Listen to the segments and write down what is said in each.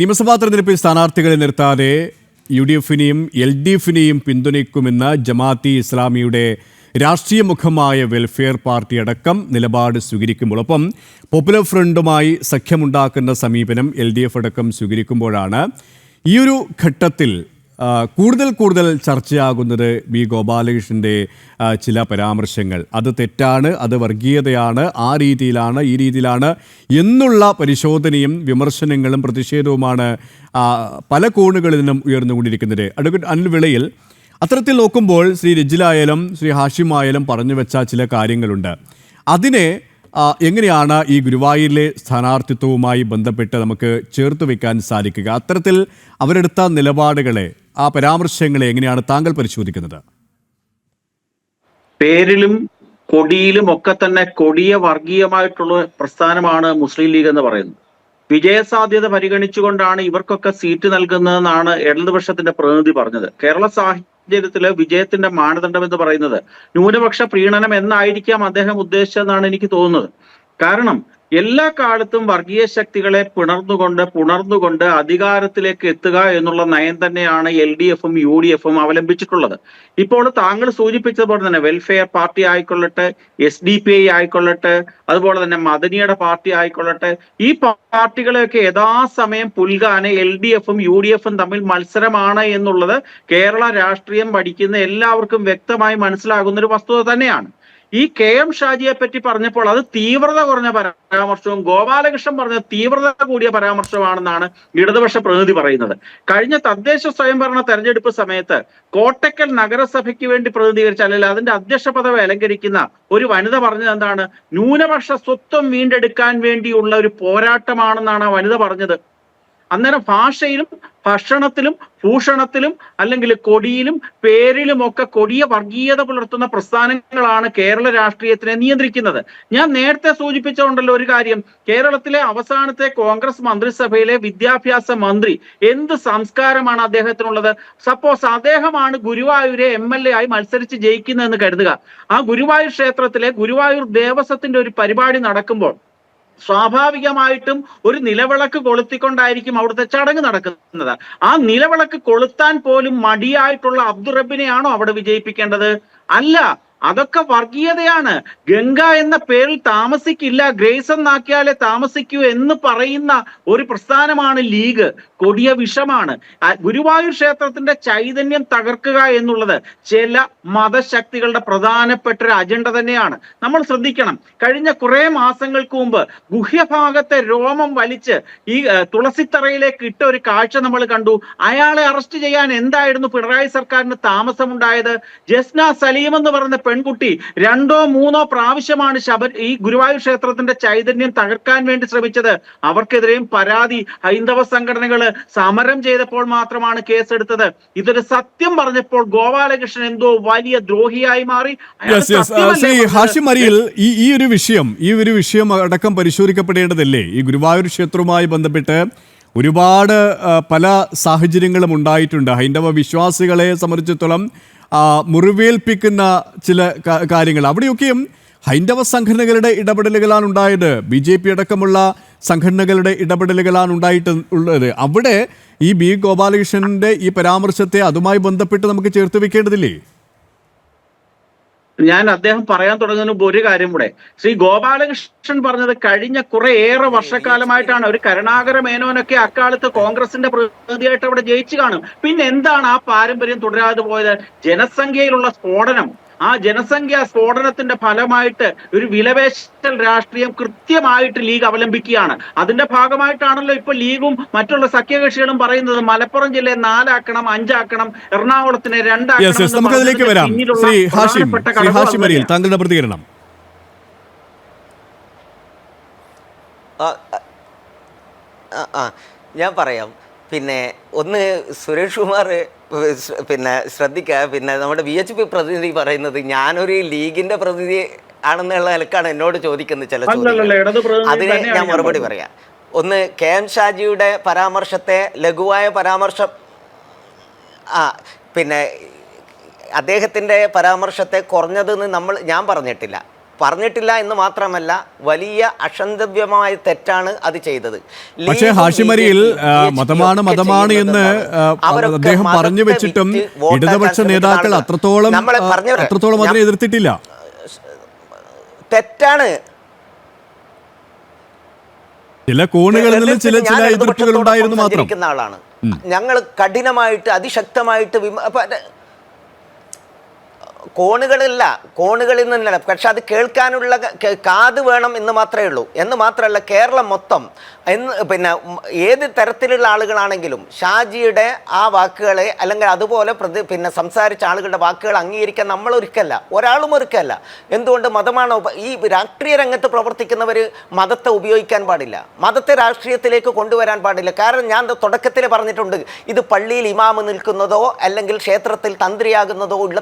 നിയമസഭാ തെരഞ്ഞെടുപ്പിൽ സ്ഥാനാർത്ഥികളെ നിർത്താതെ UDF-നെയും LDF-നെയും പിന്തുണയ്ക്കുമെന്ന് ജമാഅത്തെ ഇസ്ലാമിയുടെ രാഷ്ട്രീയ മുഖമായ വെൽഫെയർ പാർട്ടി അടക്കം നിലപാട് സ്വീകരിക്കുമ്പോൾ ഒപ്പം പോപ്പുലർ ഫ്രണ്ടുമായി സഖ്യമുണ്ടാക്കുന്ന സമീപനം LDF അടക്കം സ്വീകരിക്കുമ്പോഴാണ് ഈ ഒരു ഘട്ടത്തിൽ കൂടുതൽ ചർച്ചയാകുന്നത് ബി ഗോപാലകൃഷ്ണന്റെ ചില പരാമർശങ്ങൾ. അത് തെറ്റാണ്, അത് വർഗീയതയാണ്, ആ രീതിയിലാണ്, ഈ രീതിയിലാണ് എന്നുള്ള പരിശോധനയും വിമർശനങ്ങളും പ്രതിഷേധവുമാണ് പല കോണുകളിൽ നിന്നും ഉയർന്നുകൊണ്ടിരിക്കുന്നത്. അഡ്വക്കേറ്റ് അനിൽ വിളയിൽ, അത്തരത്തിൽ നോക്കുമ്പോൾ ശ്രീ രജിലായാലും ശ്രീ ഹാഷിം ആയാലും പറഞ്ഞു വെച്ച ചില കാര്യങ്ങളുണ്ട്. അതിനെ എങ്ങനെയാണ് ഈ ഗുരുവായൂരിലെ സ്ഥാനാർത്ഥിത്വവുമായി ബന്ധപ്പെട്ട് നമുക്ക് ചേർത്ത് വെക്കാൻ സാധിക്കുക? അത്തരത്തിൽ അവരെടുത്ത നിലപാടുകളെ, ആ പരാമർശങ്ങളെ എങ്ങനെയാണ് താങ്കൾ പരിശോധിക്കുന്നത്? പേരിലും കൊടിയിലും ഒക്കെ തന്നെ കൊടിയ വർഗീയമായിട്ടുള്ള പ്രസ്ഥാനമാണ് മുസ്ലിം ലീഗ് എന്ന് പറയുന്നത്. വിജയസാധ്യത പരിഗണിച്ചുകൊണ്ടാണ് ഇവർക്കൊക്കെ സീറ്റ് നൽകുന്നതെന്നാണ് ഇടതുപക്ഷത്തിന്റെ പ്രതിനിധി പറഞ്ഞത്. കേരള സാഹചര്യത്തില് വിജയത്തിന്റെ മാനദണ്ഡം എന്ന് പറയുന്നത് ന്യൂനപക്ഷ പ്രീണനം എന്നായിരിക്കാം അദ്ദേഹം ഉദ്ദേശിച്ചതെന്നാണ് എനിക്ക് തോന്നുന്നത്. കാരണം എല്ലാ കാലത്തും വർഗീയ ശക്തികളെ പുണർന്നുകൊണ്ട് അധികാരത്തിലേക്ക് എത്തുക എന്നുള്ള നയം തന്നെയാണ് LDF-ഉം UDF-ഉം അവലംബിച്ചിട്ടുള്ളത്. ഇപ്പോൾ താങ്കൾ സൂചിപ്പിച്ചതുപോലെ തന്നെ വെൽഫെയർ പാർട്ടി ആയിക്കൊള്ളട്ടെ, SDPI ആയിക്കൊള്ളട്ടെ, അതുപോലെ തന്നെ മദനിയുടെ പാർട്ടി ആയിക്കൊള്ളട്ടെ, ഈ പാർട്ടികളെയൊക്കെ യഥാസമയം പുൽകാന് LDF-ഉം UDF-ഉം തമ്മിൽ മത്സരമാണ് എന്നുള്ളത് കേരള രാഷ്ട്രീയം പഠിക്കുന്ന എല്ലാവർക്കും വ്യക്തമായി മനസ്സിലാകുന്ന ഒരു വസ്തുത തന്നെയാണ്. ഈ KM ഷാജിയെ പറ്റി പറഞ്ഞപ്പോൾ അത് തീവ്രത കുറഞ്ഞ പരാമർശവും ഗോപാലകൃഷ്ണൻ പറഞ്ഞ തീവ്രത കൂടിയ പരാമർശമാണെന്നാണ് ഇടതുപക്ഷ പ്രതിനിധി പറയുന്നത്. കഴിഞ്ഞ തദ്ദേശ സ്വയംഭരണ തെരഞ്ഞെടുപ്പ് സമയത്ത് കോട്ടക്കൽ നഗരസഭയ്ക്ക് വേണ്ടി പ്രതിനിധീകരിച്ച, അല്ലെങ്കിൽ അതിന്റെ അധ്യക്ഷ പദവി അലങ്കരിക്കുന്ന ഒരു വനിത പറഞ്ഞത് എന്താണ്? ന്യൂനപക്ഷ സ്വത്വം വീണ്ടെടുക്കാൻ വേണ്ടിയുള്ള ഒരു പോരാട്ടമാണെന്നാണ് ആ വനിത പറഞ്ഞത്. അന്നേരം ഭാഷയിലും ഭക്ഷണത്തിലും ഭൂഷണത്തിലും അല്ലെങ്കിൽ കൊടിയിലും പേരിലും ഒക്കെ കൊടിയ വർഗീയത പുലർത്തുന്ന പ്രസ്ഥാനങ്ങളാണ് കേരള രാഷ്ട്രീയത്തിനെ നിയന്ത്രിക്കുന്നത്. ഞാൻ നേരത്തെ സൂചിപ്പിച്ചുകൊണ്ടല്ലോ ഒരു കാര്യം, കേരളത്തിലെ അവസാനത്തെ കോൺഗ്രസ് മന്ത്രിസഭയിലെ വിദ്യാഭ്യാസ മന്ത്രി എന്ത് സംസ്കാരമാണ് അദ്ദേഹത്തിനുള്ളത്? സപ്പോസ് അദ്ദേഹമാണ് ഗുരുവായൂരെ MLA ആയി മത്സരിച്ച് ജയിക്കുന്നതെന്ന് കരുതുക. ആ ഗുരുവായൂർ ക്ഷേത്രത്തിലെ ഗുരുവായൂർ ദേവസ്വത്തിന്റെ ഒരു പരിപാടി നടക്കുമ്പോൾ സ്വാഭാവികമായിട്ടും ഒരു നിലവിളക്ക് കൊളുത്തിക്കൊണ്ടായിരിക്കും അവിടുത്തെ ചടങ്ങ് നടക്കുന്നത്. ആ നിലവിളക്ക് കൊളുത്താൻ പോലും മടിയായിട്ടുള്ള അബ്ദുറബിനെയാണോ അവിടെ വിജയിപ്പിക്കേണ്ടത്? അല്ല, അതൊക്കെ വർഗീയതയാണ്. ഗംഗ എന്ന പേരിൽ താമസിക്കില്ല, ഗ്രേസ് എന്നാക്കിയാലേ താമസിക്കൂ എന്ന് പറയുന്ന ഒരു പ്രസ്ഥാനമാണ് ലീഗ്. കൊടിയ വിഷമാണ്. ഗുരുവായൂർ ക്ഷേത്രത്തിന്റെ ചൈതന്യം തകർക്കുക എന്നുള്ളത് ചില മതശക്തികളുടെ പ്രധാനപ്പെട്ട ഒരു അജണ്ട തന്നെയാണ്. നമ്മൾ ശ്രദ്ധിക്കണം. കഴിഞ്ഞ കുറെ മാസങ്ങൾക്ക് മുമ്പ് ഗുഹ്യഭാഗത്തെ രോമം വലിച്ച് ഈ തുളസിത്തറയിലേക്ക് ഇട്ട ഒരു കാഴ്ച നമ്മൾ കണ്ടു. അയാളെ അറസ്റ്റ് ചെയ്യാൻ എന്തായിരുന്നു പിണറായി സർക്കാരിന് താമസമുണ്ടായത്? ജസ്ന സലീം എന്ന് പറയുന്ന പെൺകുട്ടി 2 or 3 പ്രാവശ്യമാണ് ഈ ഗുരുവായൂർ ക്ഷേത്രത്തിന്റെ ചൈതന്യം തകർക്കാൻ വേണ്ടി ശ്രമിച്ചത്. അവർക്കെതിരെയും പരാതി. ഹൈന്ദവ സംഘടനകൾ സമരം ചെയ്തപ്പോൾ മാത്രമാണ് കേസെടുത്തത്. ഇതൊരു സത്യം പറഞ്ഞപ്പോൾ ഗോപാലകൃഷ്ണൻ എന്തോ വലിയ ദ്രോഹിയായി മാറി. ഹാഷിം അരിയിൽ, ഈ ഒരു വിഷയം അടക്കം പരിശോധിക്കപ്പെടേണ്ടതല്ലേ? ഈ ഗുരുവായൂർ ക്ഷേത്രവുമായി ബന്ധപ്പെട്ട് ഒരുപാട് പല സാഹചര്യങ്ങളും ഉണ്ടായിട്ടുണ്ട്. ഹൈന്ദവ വിശ്വാസികളെ സംബന്ധിച്ചിടത്തോളം മുറിവേൽപ്പിക്കുന്ന ചില കാര്യങ്ങൾ, അവിടെയൊക്കെയും ഹൈന്ദവ സംഘടനകളുടെ ഇടപെടലുകളാണ് ഉണ്ടായത്. BJP അടക്കമുള്ള സംഘടനകളുടെ ഇടപെടലുകളാണ് ഉണ്ടായിട്ടുള്ളത്. അവിടെ ഈ ബി ഗോപാലകൃഷ്ണന്റെ ഈ പരാമർശത്തെ അതുമായി ബന്ധപ്പെട്ട് നമുക്ക് ചേർത്ത് വെക്കേണ്ടതില്ലേ? ഞാൻ അദ്ദേഹം പറയാൻ തുടങ്ങുന്ന ഒരു കാര്യം കൂടെ. ശ്രീ ഗോപാലകൃഷ്ണൻ പറഞ്ഞത് കഴിഞ്ഞ കുറേയേറെ വർഷക്കാലമായിട്ടാണ്. ഒരു കരുണാകര മേനോനൊക്കെ അക്കാലത്ത് കോൺഗ്രസിന്റെ പ്രതിനിധിയായിട്ട് അവിടെ ജയിച്ചു കാണും. പിന്നെ എന്താണ് ആ പാരമ്പര്യം തുടരാതെ പോയത്? ജനസംഖ്യയിലുള്ള സ്ഫോടനം. ആ ജനസംഖ്യാ സ്ഫോടനത്തിന്റെ ഫലമായിട്ട് ഒരു വിലപേശൽ രാഷ്ട്രീയം കൃത്യമായിട്ട് ലീഗ് അവലംബിക്കുകയാണ്. അതിന്റെ ഭാഗമായിട്ടാണല്ലോ ഇപ്പൊ ലീഗും മറ്റുള്ള സഖ്യകക്ഷികളും പറയുന്നത് മലപ്പുറം ജില്ലയെ 4 ആക്കണം, 5 ആക്കണം, എറണാകുളത്തിനെ 2 ആക്കണം. താങ്കളുടെ പ്രതികരണം. ഞാൻ പറയാം. പിന്നെ ഒന്ന് സുരേഷ് കുമാർ ശ്രദ്ധിക്കുക. നമ്മുടെ VHP പ്രതിനിധി പറയുന്നത് ഞാനൊരു ലീഗിന്റെ പ്രതിനിധി ആണെന്നുള്ള നിലക്കാണ് എന്നോട് ചോദിക്കുന്നത് ചില ചോദ്യങ്ങൾ. അതിന് ഞാൻ മറുപടി പറയാം. ഒന്ന്, KM ഷാജിയുടെ പരാമർശത്തെ ലഘുവായ പരാമർശം, അദ്ദേഹത്തിൻ്റെ പരാമർശത്തെ കുറഞ്ഞതെന്ന് ഞാൻ പറഞ്ഞിട്ടില്ല. പറഞ്ഞിട്ടില്ല എന്ന് മാത്രമല്ല വലിയ അക്ഷന്തവ്യമായ തെറ്റാണ് അത് ചെയ്തത്. പക്ഷേ ഹാഷിമരിയിൽ മതമാണ് എന്ന് അദ്ദേഹം പറഞ്ഞു വെച്ചിട്ടും ഇടതുപക്ഷ നേതാക്കൾ അത്രത്തോളം അതിനെ എതിർത്തിട്ടില്ല. തെറ്റാണ്. ചില കോണുകളിൽ നിന്ന് ചില എതിർപ്പുകൾ ഉണ്ടായിരുന്നു മാത്രം. ആളാണ് ഞങ്ങൾ. കഠിനമായിട്ട് അതിശക്തമായിട്ട് കോണുകളിൽ നിന്നല്ല, പക്ഷെ അത് കേൾക്കാനുള്ള കാത് വേണം എന്ന് മാത്രമേ ഉള്ളൂ. എന്ന് മാത്രമല്ല, കേരളം മൊത്തം പിന്നെ ഏത് തരത്തിലുള്ള ആളുകളാണെങ്കിലും ഷാജിയുടെ ആ വാക്കുകളെ അല്ലെങ്കിൽ അതുപോലെ പിന്നെ സംസാരിച്ച ആളുകളുടെ വാക്കുകൾ അംഗീകരിക്കാൻ നമ്മൾ ഒരുക്കല്ല, ഒരാളും ഒരുക്കല്ല. എന്തുകൊണ്ട്? മതമാണോ? ഈ രാഷ്ട്രീയ രംഗത്ത് പ്രവർത്തിക്കുന്നവർ മതത്തെ ഉപയോഗിക്കാൻ പാടില്ല, മതത്തെ രാഷ്ട്രീയത്തിലേക്ക് കൊണ്ടുവരാൻ പാടില്ല. കാരണം ഞാൻ തുടക്കത്തിൽ പറഞ്ഞിട്ടുണ്ട്, ഇത് പള്ളിയിൽ ഇമാമ് നിൽക്കുന്നതോ അല്ലെങ്കിൽ ക്ഷേത്രത്തിൽ തന്ത്രിയാകുന്നതോ ഉള്ള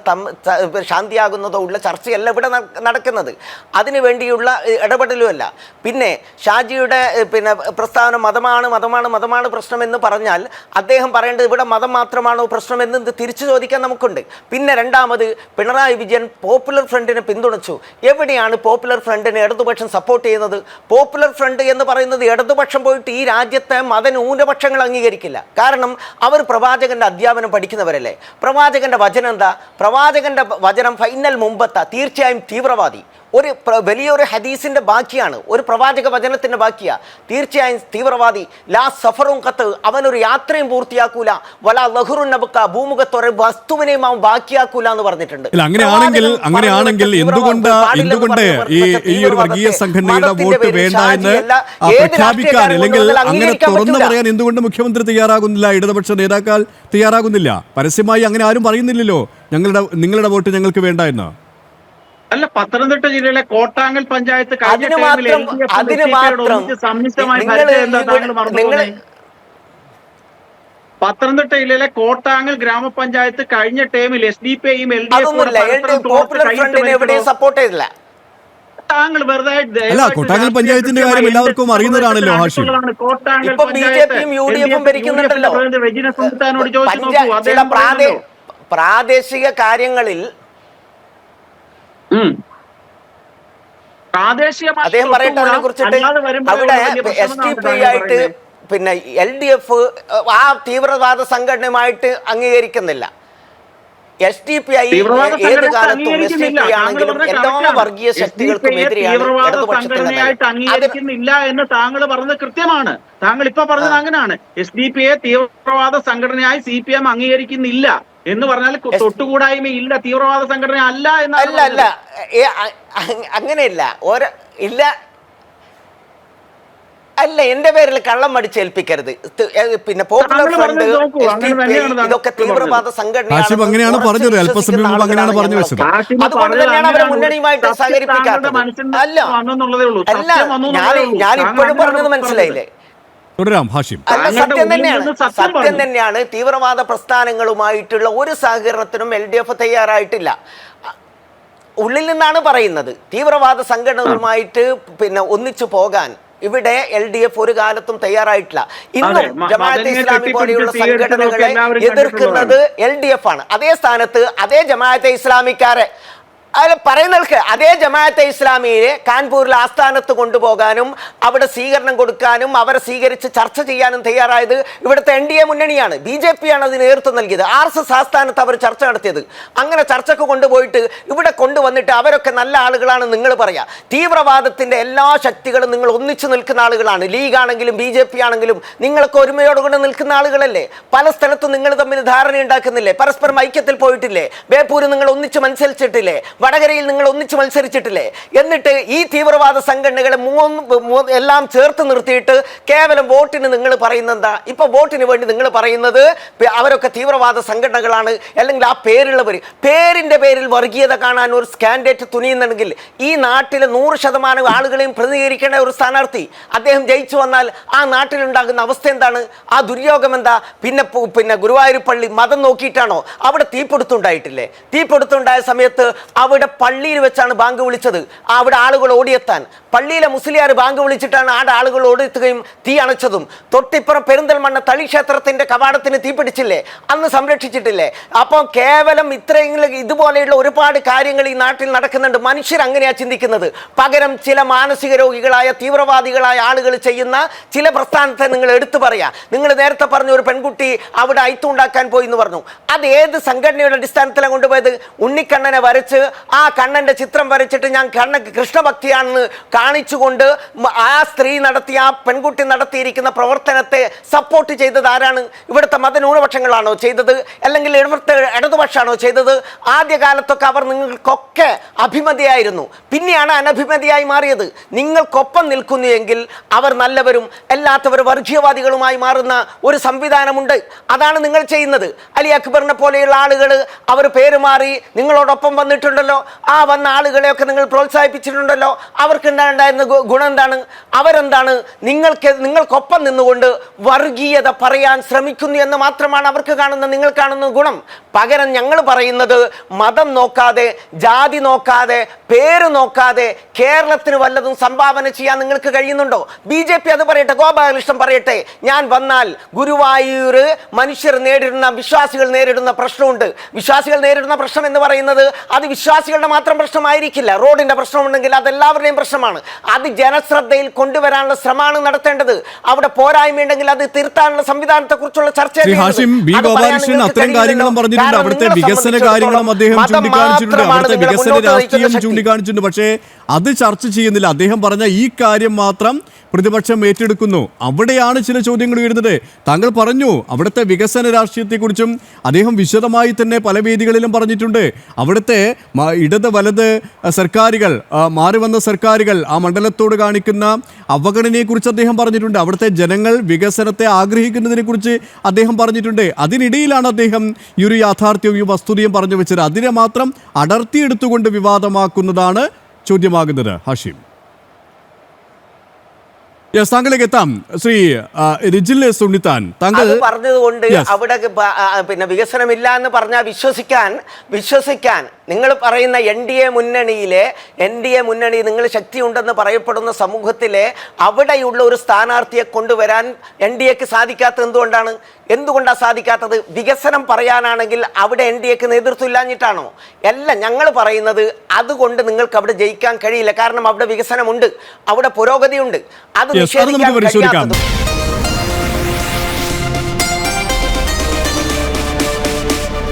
ശാന്തിയാകുന്നതോ ഉള്ള ചർച്ചയല്ല ഇവിടെ നടക്കുന്നത്. അതിനു വേണ്ടിയുള്ള ഇടപെടലുമല്ല. പിന്നെ ഷാജിയുടെ പിന്നെ പ്രസ്താവന മതമാണ് പ്രശ്നം എന്ന് പറഞ്ഞാൽ അദ്ദേഹം പറയേണ്ടത് ഇവിടെ മതം മാത്രമാണോ പ്രശ്നം എന്ന് തിരിച്ചു ചോദിക്കാൻ നമുക്കുണ്ട്. പിന്നെ രണ്ടാമത്, പിണറായി വിജയൻ പോപ്പുലർ ഫ്രണ്ടിനെ പിന്തുണച്ചു. എവിടെയാണ് പോപ്പുലർ ഫ്രണ്ടിനെ ഇടതുപക്ഷം സപ്പോർട്ട് ചെയ്യുന്നത്? പോപ്പുലർ ഫ്രണ്ട് എന്ന് പറയുന്നത് ഇടതുപക്ഷം പോയിട്ട് ഈ രാജ്യത്തെ മതന്യൂനപക്ഷങ്ങൾ അംഗീകരിക്കില്ല. കാരണം അവർ പ്രവാചകന്റെ അധ്യാപനം പഠിക്കുന്നവരല്ലേ. പ്രവാചകന്റെ വചനം എന്താ? പ്രവാചകന്റെ വചനം ഫൈനൽ മുമ്പത്ത, തീർച്ചയായും തീവ്രവാദി. ഒരു വലിയൊരു ഹദീസിന്റെ ബാക്കിയാണ്, ഒരു പ്രവാചക വചനത്തിന്റെ ബാക്കിയാ. തീർച്ചയായും തീവ്രവാദി. ലാ സഫറും കത്ത്, അവനൊരു യാത്രയും പൂർത്തിയാക്കൂല. വലാ ലഹുറുൻ നബക്ക, ഭൂമുഖത്തൊരു വസ്തുവിനെയും അവൻ ബാക്കിയാക്കൂല എന്ന് പറഞ്ഞിട്ടുണ്ട്. അങ്ങനെയാണെങ്കിൽ എന്തുകൊണ്ട് ഈ ഒരു വർഗീയ സംഘടനയുടെ വോട്ട് വേണ്ട എന്ന് പ്രഖ്യാപിക്കാൻ അല്ലെങ്കിൽ അങ്ങനെ തുറന്നു പറയാൻ എന്തുകൊണ്ട് മുഖ്യമന്ത്രി തയ്യാറാകുന്നില്ല? ഇടതുപക്ഷ നേതാക്കൾ തയ്യാറാകുന്നില്ല? പരസ്യമായി അങ്ങനെ ആരും പറയുന്നില്ലല്ലോ നിങ്ങളുടെ വോട്ട് ഞങ്ങൾക്ക് വേണ്ട എന്ന്. അല്ല, പത്തനംതിട്ട ജില്ലയിലെ കോട്ടാങ്ങൽ പഞ്ചായത്ത് പത്തനംതിട്ട ജില്ലയിലെ കോട്ടാങ്ങൽ ഗ്രാമപഞ്ചായത്ത് കഴിഞ്ഞ ടൈമിൽ SDPയും സപ്പോർട്ട് ചെയ്തില്ല. താങ്കൾ വെറുതെ കോട്ടാങ്ങൽ പഞ്ചായത്തിന്റെ കാര്യം എല്ലാവർക്കും അറിയുന്നതാണല്ലോ ഹാഷിം. പ്രാദേശിക കാര്യങ്ങളിൽ അദ്ദേഹം പറയട്ടെ അതിനെ കുറിച്ചിട്ട്. അവിടെ SDP ആയിട്ട് പിന്നെ LDF ആ തീവ്രവാദ സംഘടനയുമായിട്ട് അംഗീകരിക്കുന്നില്ല. SDP ഏത് കാലത്തും SDP ആണെങ്കിലും എല്ലാ വർഗീയ ശക്തികൾക്കും എതിരെയാണ് അംഗീകരിക്കുന്നില്ല എന്ന് താങ്കൾ പറഞ്ഞത് കൃത്യമാണ്. താങ്കൾ ഇപ്പൊ പറഞ്ഞത് അങ്ങനെയാണ്. SDPയെ തീവ്രവാദ സംഘടനയായി CPM അംഗീകരിക്കുന്നില്ല എന്ന് പറഞ്ഞാൽ തൊട്ടുകൂടായ്മ ഇല്ല, തീവ്രവാദ സംഘടന അല്ല എന്നല്ല. അല്ല, അങ്ങനെയില്ല. ഇല്ല അല്ല, എന്റെ പേരിൽ കള്ളം അടിച്ചേൽപ്പിക്കരുത്. പിന്നെ പോപ്പുലർ ഫ്രണ്ട് ഇതൊക്കെ തീവ്രവാദ സംഘടനയാണ്. അങ്ങനെയാണ് പറഞ്ഞത്, അല്പസമയം മുമ്പ് അങ്ങനെയാണ് പറഞ്ഞു വെച്ചത്. അതുകൊണ്ട് തന്നെയാണ് അവരെ മുന്നണിയുമായിട്ട് സഹകരിപ്പിക്കാത്തത്. അല്ല, ഞാൻ ഇപ്പോഴും പറഞ്ഞത് മനസ്സിലായില്ലേ? തുടരാം ഹാഷിം. സത്യം തന്നെയാണ്. തീവ്രവാദ പ്രസ്ഥാനങ്ങളുമായിട്ടുള്ള ഒരു സഹകരണത്തിനും LDF തയ്യാറായിട്ടില്ല. ഉള്ളിൽ നിന്നാണ് പറയുന്നത്. തീവ്രവാദ സംഘടനകളുമായിട്ട് പിന്നെ ഒന്നിച്ചു പോകാൻ ഇവിടെ LDF ഒരു കാലത്തും തയ്യാറായിട്ടില്ല. ഇന്നും ജമാഅത്തെ ഇസ്ലാമി പോലെയുള്ള സംഘടനകളെ എതിർക്കുന്നത് LDF ആണ്. അതേ സ്ഥാനത്ത് അതേ ജമാഅത്തെ ഇസ്ലാമിക്കാരെ പറയുന്നവർക്ക് അതേ ജമാഅത്തെ ഇസ്ലാമിയെ കാൺപൂരിൽ ആസ്ഥാനത്ത് കൊണ്ടുപോകാനും അവിടെ സ്വീകരണം കൊടുക്കാനും അവരെ സ്വീകരിച്ച് ചർച്ച ചെയ്യാനും തയ്യാറായത് ഇവിടുത്തെ NDA മുന്നണിയാണ്. BJP ആണ് അതിന് നേതൃത്വം നൽകിയത്. RSS ആസ്ഥാനത്ത് അവർ ചർച്ച നടത്തിയത്. അങ്ങനെ ചർച്ചക്ക് കൊണ്ടുപോയിട്ട് ഇവിടെ കൊണ്ടുവന്നിട്ട് അവരൊക്കെ നല്ല ആളുകളാണ് നിങ്ങൾ പറയാ. തീവ്രവാദത്തിന്റെ എല്ലാ ശക്തികളും നിങ്ങൾ ഒന്നിച്ചു നിൽക്കുന്ന ആളുകളാണ്. ലീഗ് ആണെങ്കിലും BJP ആണെങ്കിലും നിങ്ങളൊക്കെ ഒരുമയോടുകൂടെ നിൽക്കുന്ന ആളുകളല്ലേ. പല സ്ഥലത്തും നിങ്ങൾ തമ്മിൽ ധാരണ ഉണ്ടാക്കുന്നില്ലേ? പരസ്പരം ഐക്യത്തിൽ പോയിട്ടില്ലേ? ബേപ്പൂര് നിങ്ങൾ ഒന്നിച്ച് മത്സരിച്ചിട്ടില്ലേ? വടകരയിൽ നിങ്ങൾ ഒന്നിച്ച് മത്സരിച്ചിട്ടില്ലേ? എന്നിട്ട് ഈ തീവ്രവാദ സംഘടനകളെ എല്ലാം ചേർത്ത് നിർത്തിയിട്ട് കേവലം വോട്ടിന് നിങ്ങൾ പറയുന്നത് എന്താ? ഇപ്പൊ വോട്ടിന് വേണ്ടി നിങ്ങൾ പറയുന്നത് അവരൊക്കെ തീവ്രവാദ സംഘടനകളാണ്, അല്ലെങ്കിൽ ആ പേരുള്ളവർ. പേരിന്റെ പേരിൽ വർഗീയത കാണാൻ ഒരു കാൻഡിഡേറ്റ് തുനിയുന്നുണ്ടെങ്കിൽ ഈ നാട്ടിലെ 100% ആളുകളെയും പ്രതിനിധീകരിക്കേണ്ട ഒരു സ്ഥാനാർത്ഥി അദ്ദേഹം ജയിച്ചു വന്നാൽ ആ നാട്ടിലുണ്ടാകുന്ന അവസ്ഥ എന്താണ്? ആ ദുര്യോഗം എന്താ? പിന്നെ ഗുരുവായൂർ പള്ളി മതം നോക്കിയിട്ടാണോ? അവിടെ തീപിടുത്തുണ്ടായിട്ടില്ലേ? തീപിടുത്തുണ്ടായ സമയത്ത് അവർ അവിടെ പള്ളിയിൽ വെച്ചാണ് ബാങ്ക് വിളിച്ചത്. അവിടെ ആളുകൾ ഓടിയെത്താൻ പള്ളിയിലെ മുസ്ലിയാർ ബാങ്ക് വിളിച്ചിട്ടാണ് ആ ആളുകൾ ഓടിയെത്തുകയും തീ അണച്ചതും. തൊട്ടിപ്പുറം പെരിന്തൽമണ്ണ തളി ക്ഷേത്രത്തിന്റെ കവാടത്തിന് തീ പിടിച്ചില്ലേ, അന്ന് സംരക്ഷിച്ചിട്ടില്ലേ? അപ്പോൾ കേവലം ഇത്രയെങ്കിലും ഇതുപോലെയുള്ള ഒരുപാട് കാര്യങ്ങൾ ഈ നാട്ടിൽ നടക്കുന്നുണ്ട്. മനുഷ്യർ അങ്ങനെയാ ചിന്തിക്കുന്നത്. പകരം ചില മാനസിക രോഗികളായ തീവ്രവാദികളായ ആളുകൾ ചെയ്യുന്ന ചില പ്രസ്ഥാനത്തെ നിങ്ങൾ എടുത്തു പറയാ. നിങ്ങൾ നേരത്തെ പറഞ്ഞ ഒരു പെൺകുട്ടി അവിടെ അയത്തുണ്ടാക്കാൻ പോയി എന്ന് പറഞ്ഞു. അത് ഏത് സംഘടനയുടെ അടിസ്ഥാനത്തിലാണ് കൊണ്ടുപോയത്? ഉണ്ണിക്കണ്ണനെ വരച്ച് ആ കണ്ണന്റെ ചിത്രം വരച്ചിട്ട് ഞാൻ കൃഷ്ണഭക്തിയാണെന്ന് കാണിച്ചുകൊണ്ട് ആ സ്ത്രീ നടത്തിയ ആ പെൺകുട്ടി നടത്തിയിരിക്കുന്ന പ്രവർത്തനത്തെ സപ്പോർട്ട് ചെയ്തത് ആരാണ്? ഇവിടുത്തെ മതന്യൂനപക്ഷങ്ങളാണോ ചെയ്തത്, അല്ലെങ്കിൽ ഇവിടുത്തെ ഇടതുപക്ഷമാണോ ചെയ്തത്? ആദ്യകാലത്തൊക്കെ അവർ നിങ്ങൾക്കൊക്കെ അഭിമതിയായിരുന്നു, പിന്നെയാണ് അനഭിമതിയായി മാറിയത്. നിങ്ങൾക്കൊപ്പം നിൽക്കുന്നു എങ്കിൽ അവർ നല്ലവരും അല്ലാത്തവർ വർഗീയവാദികളുമായി മാറുന്ന ഒരു സംവിധാനമുണ്ട്. അതാണ് നിങ്ങൾ ചെയ്യുന്നത്. അലി അക്ബറിനെ പോലെയുള്ള ആളുകൾ അവർ പേര് മാറി നിങ്ങളോടൊപ്പം വന്നിട്ടുണ്ടല്ലോ. ആ വന്ന ആളുകളെയൊക്കെ നിങ്ങൾ പ്രോത്സാഹിപ്പിച്ചിട്ടുണ്ടല്ലോ. അവർക്ക് ഉണ്ടായിരുന്ന ഗുണം എന്താണ്? അവരെന്താണ് നിങ്ങൾക്കൊപ്പം നിന്നുകൊണ്ട് വർഗീയത പറയാൻ ശ്രമിക്കുന്നു എന്ന് മാത്രമാണ് അവർക്ക് കാണുന്ന നിങ്ങൾ കാണുന്ന ഗുണം. പകരം ഞങ്ങൾ പറയുന്നത് മതം നോക്കാതെ, ജാതി നോക്കാതെ, പേര് നോക്കാതെ കേരളത്തിന് വല്ലതും സംഭാവന ചെയ്യാൻ നിങ്ങൾക്ക് കഴിയുന്നുണ്ടോ? BJP അത് പറയട്ടെ, ഗോപാലകൃഷ്ണൻ പറയട്ടെ. ഞാൻ വന്നാൽ ഗുരുവായൂർ മനുഷ്യർ നേരിടുന്ന, വിശ്വാസികൾ നേരിടുന്ന പ്രശ്നമുണ്ട്. വിശ്വാസികൾ നേരിടുന്ന പ്രശ്നം എന്ന് പറയുന്നത് അത് വിശ്വാസികളുടെ മാത്രം പ്രശ്നമായിരിക്കില്ല. റോഡിന്റെ പ്രശ്നമുണ്ടെങ്കിൽ അതെല്ലാവരുടെയും പ്രശ്നമാണ്. അത് ജനശ്രദ്ധയിൽ കൊണ്ടുവരാനുള്ള ശ്രമമാണ് നടത്തേണ്ടത്. അവിടെ പോരായ്മയുണ്ടെങ്കിൽ അത് തിരുത്താനുള്ള സംവിധാനത്തെ കുറിച്ചുള്ള ചർച്ച അവിടുത്തെ വികസന കാര്യങ്ങളും അദ്ദേഹം ചൂണ്ടിക്കാണിച്ചിട്ടുണ്ട്, അവിടുത്തെ വികസന രാഷ്ട്രീയം ചൂണ്ടിക്കാണിച്ചിട്ടുണ്ട്. പക്ഷേ അത് ചർച്ച ചെയ്യുന്നില്ല. അദ്ദേഹം പറഞ്ഞ ഈ കാര്യം മാത്രം പ്രതിപക്ഷം ഏറ്റെടുക്കുന്നു. അവിടെയാണ് ചില ചോദ്യങ്ങൾ ഉയരുന്നത്. താങ്കൾ പറഞ്ഞു അവിടുത്തെ വികസന രാഷ്ട്രീയത്തെക്കുറിച്ചും അദ്ദേഹം വിശദമായി തന്നെ പല വേദികളിലും പറഞ്ഞിട്ടുണ്ട്. അവിടുത്തെ ഇടത് വലത് സർക്കാരുകൾ, മാറി വന്ന സർക്കാരുകൾ ആ മണ്ഡലത്തോട് കാണിക്കുന്ന അവഗണനയെക്കുറിച്ച് അദ്ദേഹം പറഞ്ഞിട്ടുണ്ട്. അവിടുത്തെ ജനങ്ങൾ വികസനത്തെ ആഗ്രഹിക്കുന്നതിനെ കുറിച്ച് അദ്ദേഹം പറഞ്ഞിട്ടുണ്ട്. അതിനിടയിലാണ് അദ്ദേഹം ഈ ഒരു യാഥാർത്ഥ്യവും ഈ വസ്തുതയും പറഞ്ഞു വെച്ചത്. അതിനെ മാത്രം അടർത്തിയെടുത്തുകൊണ്ട് വിവാദമാക്കുന്നതാണ് ചോദ്യമാകുന്നത്. ഹാഷിം, താങ്കളിലേക്ക് എത്താം. ശ്രീ റിജിൽ സുന്നിത്താൻ, താങ്കൾ പറഞ്ഞതുകൊണ്ട് അവിടെ പിന്നെ വികസനമില്ല എന്ന് പറഞ്ഞാൽ വിശ്വസിക്കാൻ നിങ്ങൾ പറയുന്ന NDA മുന്നണി നിങ്ങൾ ശക്തിയുണ്ടെന്ന് പറയപ്പെടുന്ന സമൂഹത്തിലെ അവിടെയുള്ള ഒരു സ്ഥാനാർത്ഥിയെ കൊണ്ടുവരാൻ NDAക്ക് സാധിക്കാത്തത് എന്തുകൊണ്ടാണ് സാധിക്കാത്തത്? വികസനം പറയാനാണെങ്കിൽ അവിടെ NDAക്ക് നേതൃത്വം ഇല്ലാഞ്ഞിട്ടാണോ? അല്ല, ഞങ്ങൾ പറയുന്നത് അതുകൊണ്ട് നിങ്ങൾക്ക് അവിടെ ജയിക്കാൻ കഴിയില്ല. കാരണം അവിടെ വികസനമുണ്ട്, അവിടെ പുരോഗതിയുണ്ട്. അത് നിഷേധിക്കാൻ കഴിയാത്തതും